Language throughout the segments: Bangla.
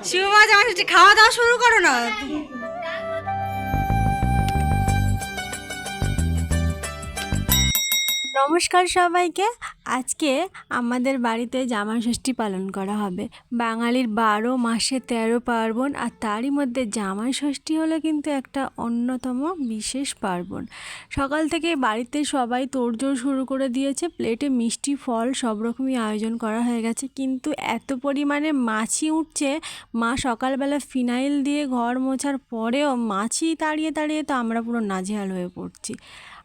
শিবমা জামাই ষষ্ঠী খাওয়া দাওয়া শুরু করো না। নমস্কার সবাইকে। আজকে আমাদের বাড়িতে জামাই ষষ্ঠী পালন করা হবে। বাঙালির 12 মাসে 13 পার্বণ, আর তারই মধ্যে জামাই ষষ্ঠী হলো কিন্তু একটা অন্যতম বিশেষ পার্বণ। সকাল থেকে বাড়িতে সবাই তোড়জোড় শুরু করে দিয়েছে, প্লেটে মিষ্টি ফল সব রকমই আয়োজন করা হয়ে গেছে। কিন্তু এত পরিমাণে মাছি উঠছে, মা সকালবেলা ফিনাইল দিয়ে ঘর মোছার পরেও মাছি তাড়িয়ে তাড়িয়ে তো আমরা পুরো নাজেহাল হয়ে পড়ছি।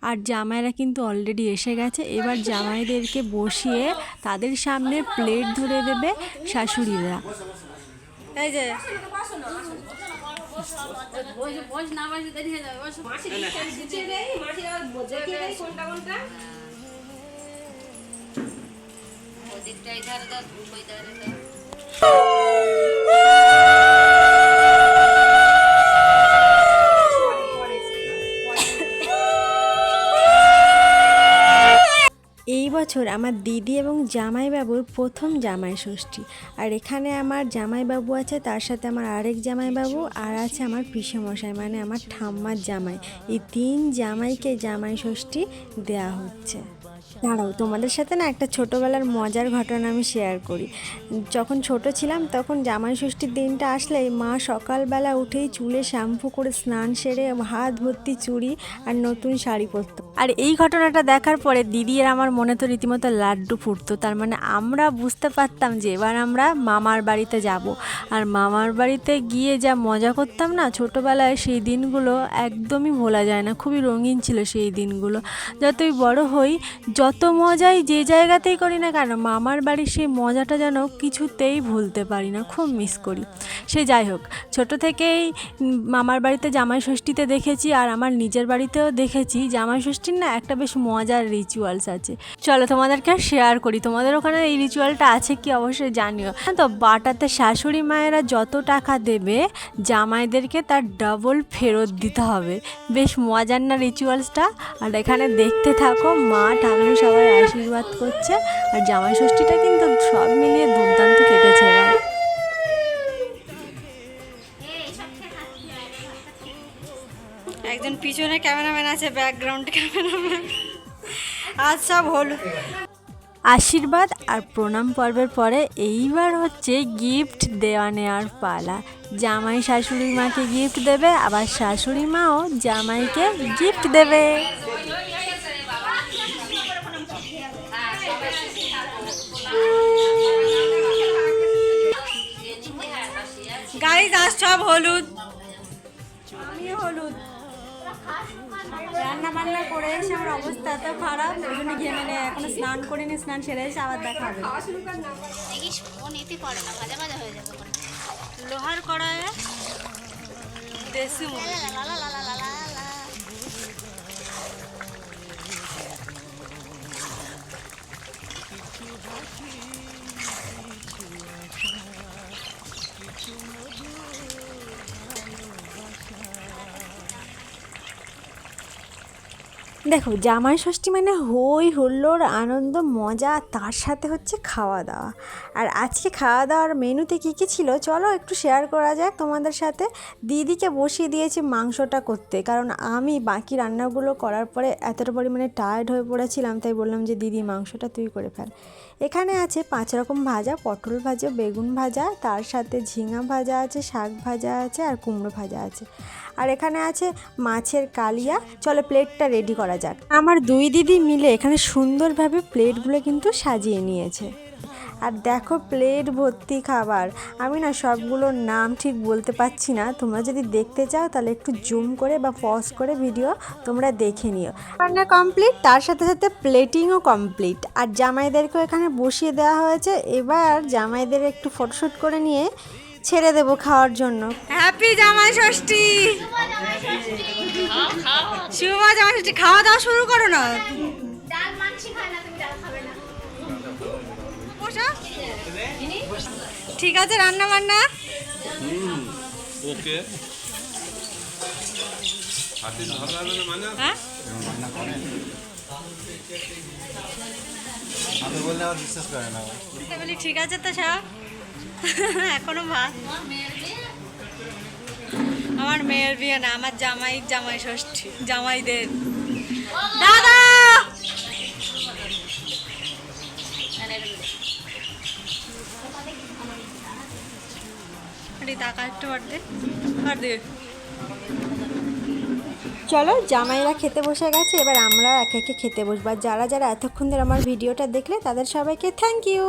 আর জামাইরা কিন্তু অলরেডি এসে গেছে। এবার জামাইদেরকে বসিয়ে তাদের সামনে প্লেট ধরে দেবে শাশুড়িরা। এই যে এই বছর আমার দিদি এবং জামাইবাবুর প্রথম জামাই ষষ্ঠী। আর এখানে আমার জামাইবাবু আছে, তার সাথে আমার আরেক জামাইবাবু, আর আছে আমার পিসেমশাই মানে আমার ঠাম্মার জামাই। এই 3 জামাইকে জামাই ষষ্ঠী দেয়া হচ্ছে। দাঁড়াও, তোমাদের সাথে না একটা ছোটোবেলার মজার ঘটনা আমি শেয়ার করি। যখন ছোট ছিলাম তখন জামাই ষষ্ঠীর দিনটা আসলেই মা সকালবেলা উঠেই চুলে শ্যাম্পু করে স্নান সেরে হাত ভর্তি চুড়ি আর নতুন শাড়ি পরতো। আর এই ঘটনাটা দেখার পরে দিদি আর আমার মনে তো রীতিমতো লাড্ডু ফুটতো। তার মানে আমরা বুঝতে পারতাম যে এবার আমরা মামার বাড়িতে যাব। আর মামার বাড়িতে গিয়ে যা মজা করতাম না ছোটোবেলায়, সেই দিনগুলো একদমই ভোলা যায় না। খুবই রঙিন ছিল সেই দিনগুলো। যতই বড় হই, যত মজাই যে জায়গাতেই করি না কেন, মামার বাড়ির সেই মজাটা যেন কিছুতেই ভুলতে পারি না, খুব মিস করি। সে যাই হোক, ছোট থেকেই মামার বাড়িতে জামাই ষষ্ঠীতে দেখেছি, আর আমার নিজের বাড়িতেও দেখেছি জামাই ষষ্ঠীর না একটা বেশ মজার রিচুয়ালস আছে। চলো তোমাদেরকে শেয়ার করি। তোমাদের ওখানে এই রিচুয়ালটা আছে কি অবশ্যই জানিও। তো বাটাতে শাশুড়ি মায়েরা যত টাকা দেবে জামাইদেরকে তার ডাবল ফেরত দিতে হবে। বেশ মজার না রিচুয়ালসটা? আর এখানে দেখতে থাকো, মা ঠাকুর সবাই আশীর্বাদ করছে। আর জামাই ষষ্ঠীটা কিন্তু সব মিলিয়ে দুর্দান্ত কেটেছে এবার। একজন পিছনে ক্যামেরাম্যান আছে, ব্যাকগ্রাউন্ড ক্যামেরাম্যান। আচ্ছা হলো আশীর্বাদ আর প্রণাম পর্বের পরে এইবার হচ্ছে গিফট দেওয়া নেওয়ার পালা। জামাই শাশুড়ি মাকে গিফট দেবে, আবার শাশুড়ি মাও জামাইকে গিফট দেবে। গাইজ আজ সব হলুদ, আমিও হলুদ। রান্না বান্না করে এসে আমার অবস্থা এত খারাপ, ওই জন্য ঘেমে নেই। এখনো স্নান করিনি, স্নান সেরে এসে আবার দেখা হবে। লোহার কড়াইয়ে দেশি দেখো, জামাই ষষ্ঠী মানে হই হুল্লোড়, আনন্দ, মজা, তার সাথে হচ্ছে খাওয়া দাওয়া। আর আজকে খাওয়া দাওয়ার মেনুতে কী কী ছিল চলো একটু শেয়ার করা যাক তোমাদের সাথে। দিদিকে বসিয়ে দিয়েছি মাংসটা করতে, কারণ আমি বাকি রান্নাগুলো করার পরে এতটা পরিমাণে টায়ার্ড হয়ে পড়েছিলাম, তাই বললাম যে দিদি মাংসটা তুই করে ফেল। এখানে আছে 5 রকম ভাজা, পটল ভাজা, বেগুন ভাজা, তার সাথে ঝিঙা ভাজা আছে, শাক ভাজা আছে, আর কুমড়ো ভাজা আছে। আর এখানে আছে মাছের কালিয়া। চলো প্লেটটা রেডি করা যাক। আমার 2 দিদি মিলে এখানে সুন্দরভাবে প্লেটগুলো কিন্তু সাজিয়ে নিয়েছে। আর দেখো প্লেট ভর্তি খাবার। আমি না সবগুলোর নাম ঠিক বলতে পারছি না, তোমরা যদি দেখতে চাও তাহলে একটু জুম করে বা পজ করে ভিডিও তোমরা দেখে নিও। রান্না কমপ্লিট, তার সাথে সাথে প্লেটিংও কমপ্লিট। আর জামাইদেরকেও এখানে বসিয়ে দেওয়া হয়েছে। এবার জামাইদের একটু ফটোশ্যুট করে নিয়ে ছেড়ে দেবো খাওয়ার জন্য। হ্যাপি জামাই ষষ্ঠী, শুভ জামাই ষষ্ঠী। খাওয়া দাওয়া শুরু করো না। ঠিক আছে, রান্না বান্না ওকে। হ্যাঁ আমি বললে আর বিশ্বাস করে না। বলি ঠিক আছে তো সব এখনো ভাত আমার মেয়ের বিয়ে না, আমার জামাই ষষ্ঠী, জামাইদের। দাদা টাকা একটু আর দে। চলো, জামাইরা খেতে বসে গেছে, এবার আমরা একে একে খেতে বসবো। আর যারা যারা এতক্ষণ ধরে আমার ভিডিওটা দেখলে তাদের সবাইকে থ্যাংক ইউ।